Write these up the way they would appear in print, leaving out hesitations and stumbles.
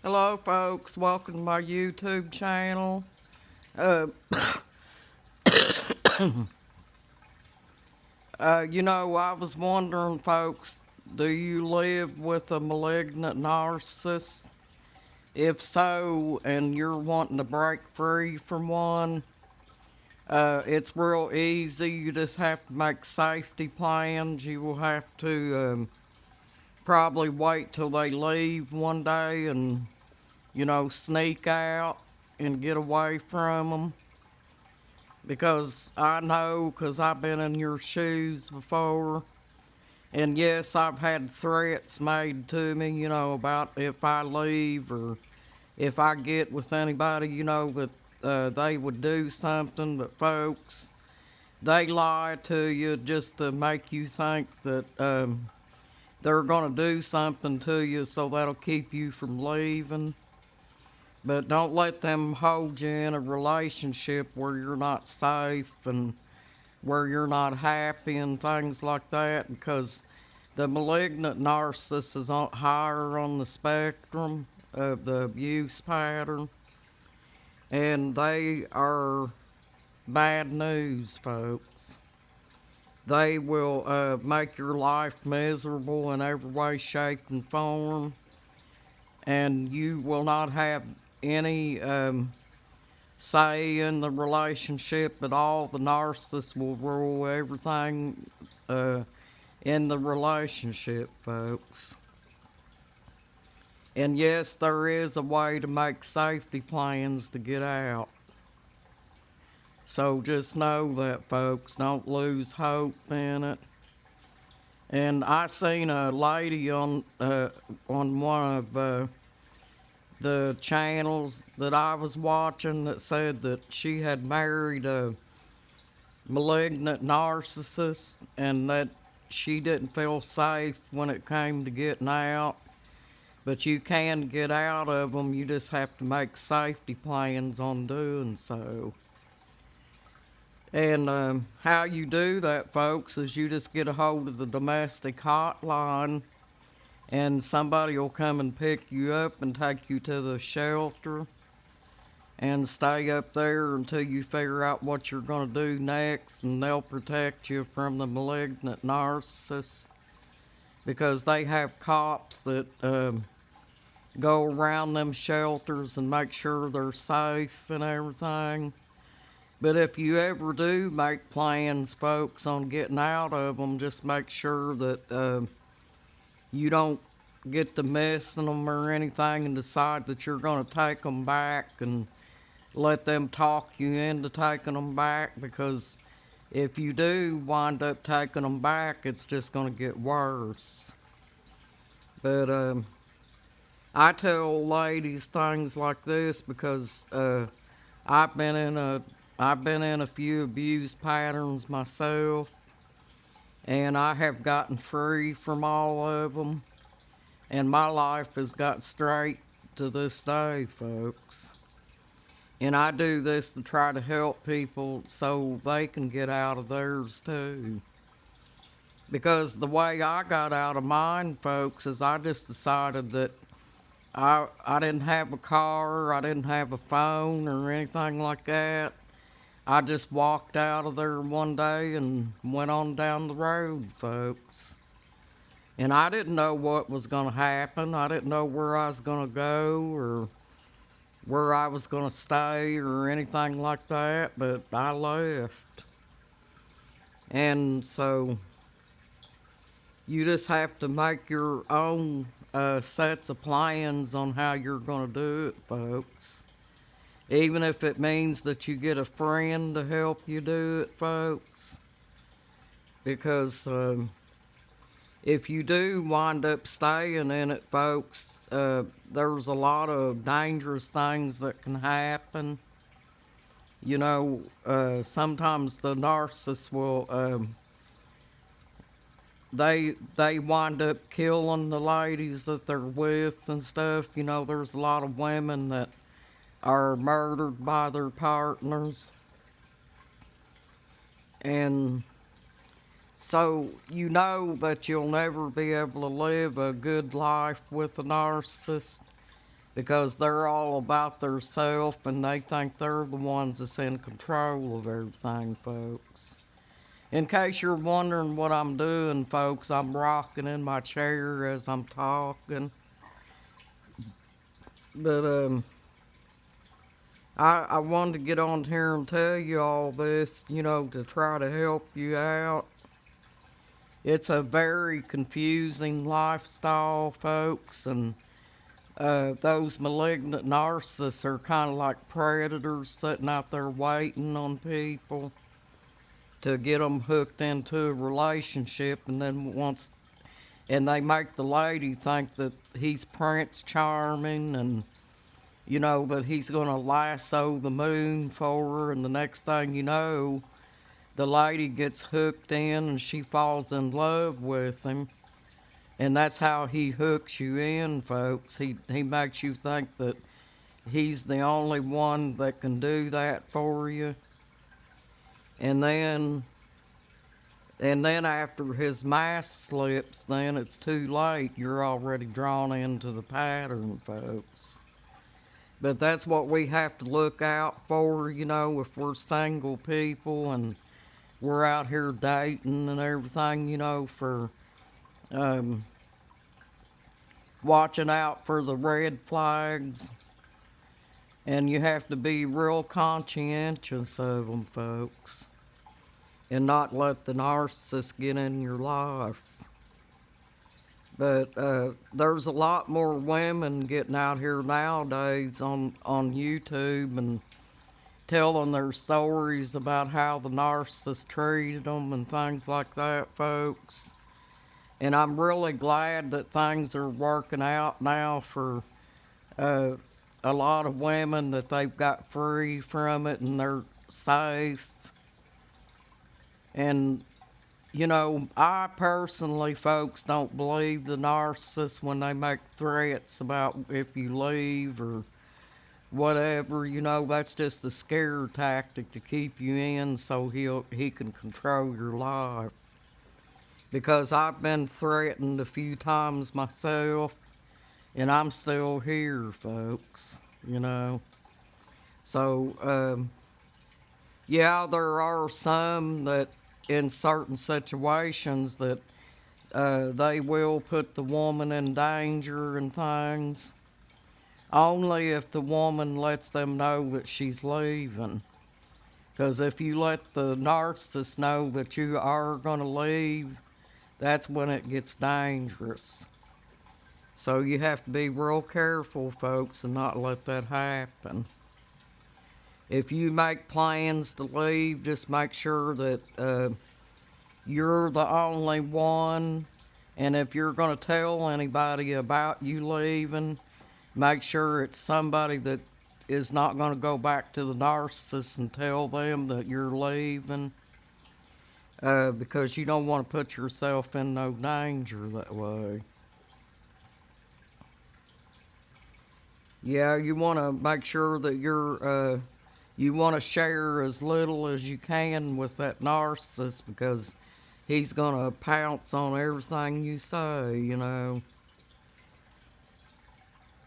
Hello, folks. Welcome to my YouTube channel. Uh, I was wondering, folks, do you live with a malignant narcissist? If so, and you're wanting to break free from one, it's real easy. You just have to make safety plans. You will have to probably wait till they leave one day and, sneak out and get away from them. Because I know, because I've been in your shoes before. And yes, I've had threats made to me, about if I leave or if I get with anybody, that they would do something. But folks, they lie to you just to make you think that they're going to do something to you so that'll keep you from leaving. But don't let them hold you in a relationship where you're not safe and where you're not happy and things like that, because the malignant narcissist is higher on the spectrum of the abuse pattern, and they are bad news, folks. They will make your life miserable in every way, shape, and form, and you will not have any say in the relationship at all. The narcissist will rule everything in the relationship, folks. And yes, there is a way to make safety plans to get out. So just know that, folks. Don't lose hope in it. And I seen a lady on one of the channels that I was watching that said that she had married a malignant narcissist and that she didn't feel safe when it came to getting out. But you can get out of them. You just have to make safety plans on doing so. And how you do that, folks, is you just get a hold of the domestic hotline, and somebody will come and pick you up and take you to the shelter and stay up there until you figure out what you're going to do next, and they'll protect you from the malignant narcissist, because they have cops that go around them shelters and make sure they're safe and everything. But if you ever do make plans, folks, on getting out of them, just make sure that you don't get to messing them or anything and decide that you're going to take them back and let them talk you into taking them back, because if you do wind up taking them back, it's just going to get worse. But I tell ladies things like this because I've been in a few abuse patterns myself, and I have gotten free from all of them, and my life has got straight to this day, folks. And I do this to try to help people so they can get out of theirs too. Because the way I got out of mine, folks, is I just decided that I didn't have a car, I didn't have a phone or anything like that. I just walked out of there one day and went on down the road, folks. And I didn't know what was going to happen. I didn't know where I was going to go or where I was going to stay or anything like that, but I left. And so you just have to make your own sets of plans on how you're going to do it, folks. Even if it means that you get a friend to help you do it, folks. Because if you do wind up staying in it, folks, there's a lot of dangerous things that can happen. Sometimes the narcissist will, they wind up killing the ladies that they're with and stuff. There's a lot of women that are murdered by their partners. And so you know that you'll never be able to live a good life with a narcissist because they're all about themselves and they think they're the ones that's in control of everything, folks. In case you're wondering what I'm doing, folks, I'm rocking in my chair as I'm talking. But I wanted to get on here and tell you all this, to try to help you out. It's a very confusing lifestyle, folks, and those malignant narcissists are kind of like predators sitting out there waiting on people to get them hooked into a relationship, and then they make the lady think that he's Prince Charming and that he's going to lasso the moon for her, and the next thing you know, the lady gets hooked in and she falls in love with him. And that's how he hooks you in, folks. He makes you think that he's the only one that can do that for you. And then after his mask slips, then it's too late. You're already drawn into the pattern, folks. But that's what we have to look out for, if we're single people and we're out here dating and everything, for watching out for the red flags. And you have to be real conscientious of them, folks, and not let the narcissist get in your life. But there's a lot more women getting out here nowadays on YouTube and telling their stories about how the narcissist treated them and things like that, folks. And I'm really glad that things are working out now for a lot of women, that they've got free from it and they're safe. And I personally, folks, don't believe the narcissists when they make threats about if you leave or whatever. That's just a scare tactic to keep you in so he can control your life. Because I've been threatened a few times myself, and I'm still here, folks, So, yeah, there are some that in certain situations that they will put the woman in danger and things, only if the woman lets them know that she's leaving. Because if you let the narcissist know that you are going to leave, that's when it gets dangerous. So you have to be real careful, folks, and not let that happen. If you make plans to leave, just make sure that you're the only one. And if you're going to tell anybody about you leaving, make sure it's somebody that is not going to go back to the narcissist and tell them that you're leaving. Because you don't want to put yourself in no danger that way. Yeah, you want to make sure that you want to share as little as you can with that narcissist, because he's going to pounce on everything you say,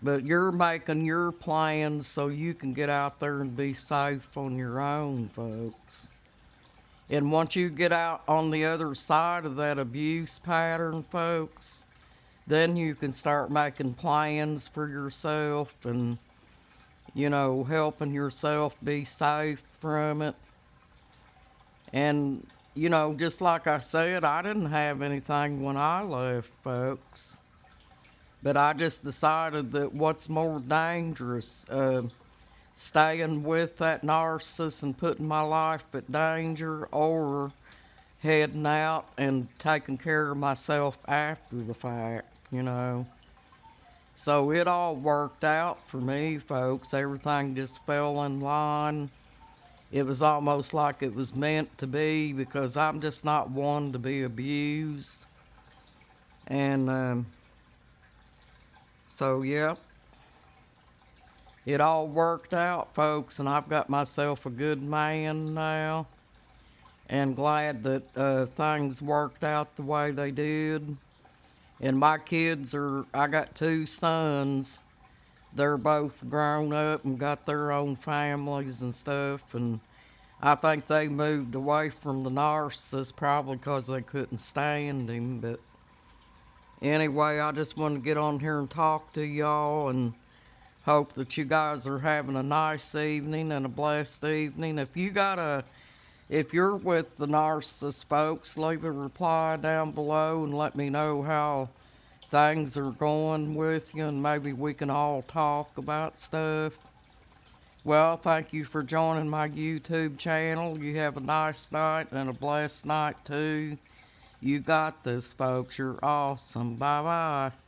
But you're making your plans so you can get out there and be safe on your own, folks. And once you get out on the other side of that abuse pattern, folks, then you can start making plans for yourself and, helping yourself be safe from it. And, just like I said, I didn't have anything when I left, folks. But I just decided that what's more dangerous, staying with that narcissist and putting my life at danger, or heading out and taking care of myself after the fact, So it all worked out for me, folks. Everything just fell in line. It was almost like it was meant to be, because I'm just not one to be abused. And so, yeah, it all worked out, folks, and I've got myself a good man now, and glad that things worked out the way they did. And my kids I got 2 sons they're both grown up and got their own families and stuff. And I think they moved away from the narcissist probably because they couldn't stand him. But anyway, I just wanted to get on here and talk to y'all and hope that you guys are having a nice evening and a blessed evening. If you're with the narcissist folks, leave a reply down below and let me know how things are going with you, and maybe we can all talk about stuff. Well, thank you for joining my YouTube channel. You have a nice night and a blessed night too. You got this, folks. You're awesome. Bye-bye.